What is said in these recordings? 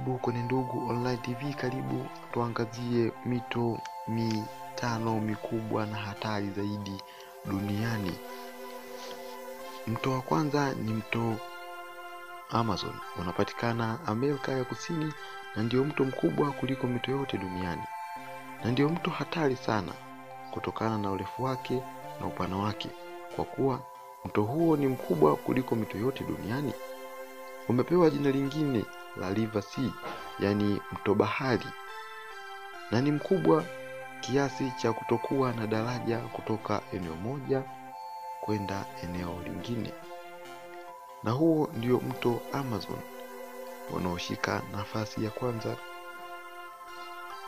Karibu kwenye Ndugu Online TV, karibu tuangazie mito mitano mikubwa na hatari zaidi duniani. Mto wa kwanza ni mto Amazon. Unapatikana Amerika ya Kusini na ndio mto mkubwa kuliko mito yote duniani. Na ndio mto hatari sana kutokana na urefu wake na upana wake. Kwa kuwa mto huo ni mkubwa kuliko mito yote duniani, umepewa jina lingine la River Sea, yani mto bahari, na ni mkubwa kiasi cha kutokuwa na daraja kutoka eneo moja kwenda eneo lingine. Na huo ndio mto Amazon unaoshika nafasi ya kwanza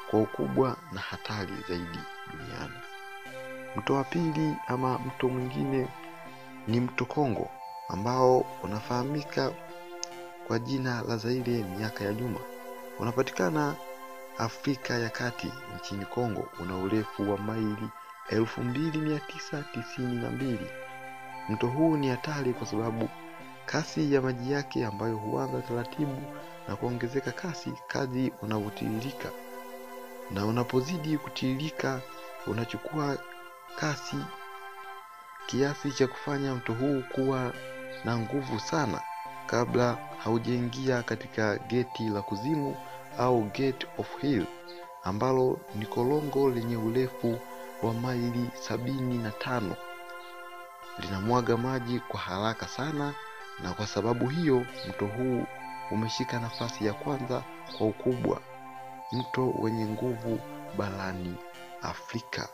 kwa ukubwa na hatari zaidi duniani. Mto wa pili ama mto mwingine ni mto Kongo, ambao unafahamika kwa jina la Zaire miaka ya nyuma. Unapatikana Afrika ya Kati nchini Kongo. Una urefu wa maili 2992. Mto huu ni hatari kwa sababu kasi ya maji yake ambayo huanza taratibu na kuongezeka kasi kadri unavyotiririka, na unapozidi kutiririka unachukua kasi kiasi cha kufanya mto huu kuwa na nguvu sana kabla haujaingia katika geti la kuzimu au Gate of Hell, ambalo ni korongo lenye urefu wa maili 75. Linamwaga maji kwa haraka sana, na kwa sababu hiyo mto huu umeshika nafasi ya kwanza kwa ukubwa, mto wenye nguvu barani Afrika.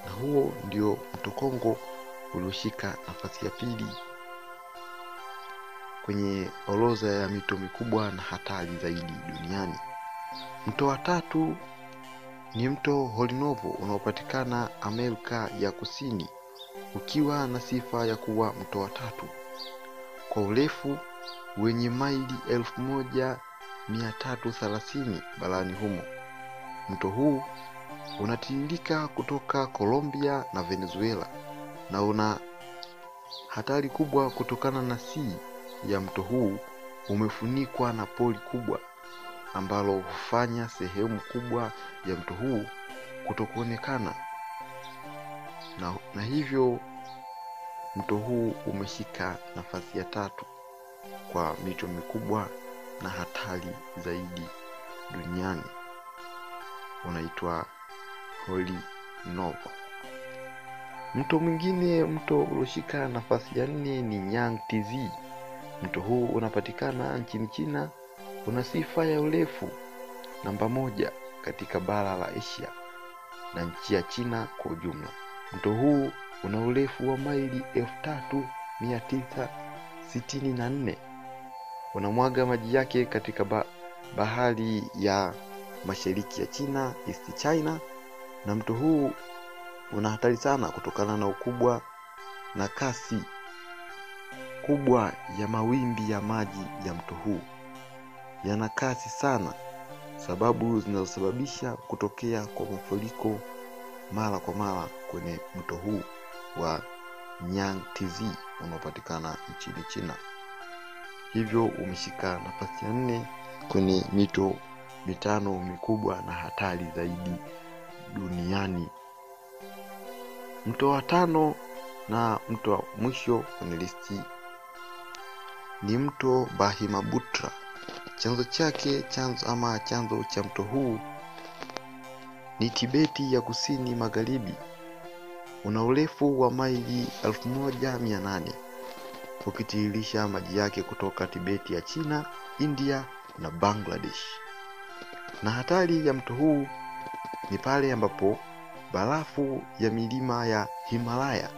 Na huo ndio mto Kongo ulioshika nafasi ya pili kwenye orodha ya mito mikubwa na hatari zaidi duniani. Mto wa tatu ni mto Orinoco, unaopatikana Amerika ya Kusini, ukiwa na sifa ya kuwa mto wa tatu kwa urefu wenye maili 1330 barani humo. Mto huu unatiririka kutoka Colombia na Venezuela, na una hatari kubwa kutokana na ya mto huu umefunikwa na pori kubwa ambalo hufanya sehemu kubwa ya mto huu kutokuonekana, na hivyo mto huu umeshika nafasi ya tatu kwa mito mikubwa na hatari zaidi duniani. Unaitwa Orinoco. Mto mwingine, mto ulioshika nafasi ya 4 ni Yangtze. Mto huu unapatikana nchini China. Una sifa ya urefu namba 1 katika bara la Asia na nchi ya China kwa ujumla. Mto huu una urefu wa maili 3964. Unamwaga maji yake katika bahari ya mashariki ya China, East China, na mto huu una hatari sana kutokana na ukubwa na kasi kubwa ya mawimbi ya maji ya mto huu. Yana kasi sana, sababu zinazosababisha kutokea kwa mafuriko mara kwa mara kwenye mto huu wa Yangtze unaopatikana nchini China. Hivyo umeshika nafasi ya 4 kwenye mito mitano mikubwa na hatari zaidi duniani. Mto wa 5 na mto wa mwisho kwenye listi ni mto Brahmaputra. Chanzo cha mto huu ni Tibeti ya kusini magharibi. Una urefu wa maili 1800, ukitiririsha maji yake kutoka Tibeti ya China, India na Bangladesh. Na hatari ya mto huu ni pale ambapo barafu ya milima ya Himalaya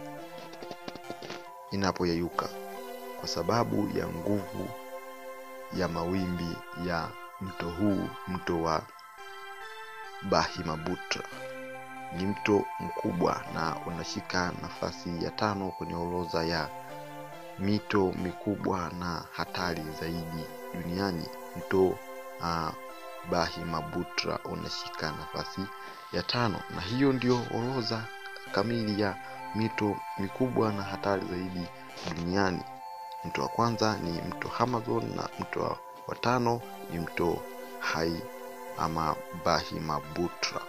inapoyeyuka kwa sababu ya nguvu ya mawimbi ya mto huu. Mto wa Brahmaputra ni mto mkubwa na unashika nafasi ya 5 kwenye orodha ya mito mikubwa na hatari zaidi duniani. Mto Brahmaputra unashika nafasi ya 5, na hiyo ndio orodha kamili ya mito mikubwa na hatari zaidi duniani. Mto wa kwanza ni mto Amazon, na mto wa 5 ni mto hai ama Bahimaputra.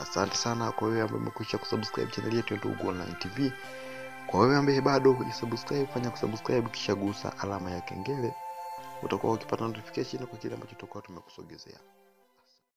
Asante sana kwa wewe ambaye umekwisha kusubscribe channel yetu ya Ndugu Online TV. Kwa wewe ambaye bado hujasubscribe, fanya kusubscribe kisha gusa alama ya kengele. Utakuwa ukipata notification kwa kile ambacho tutakuwa tumekusogezea.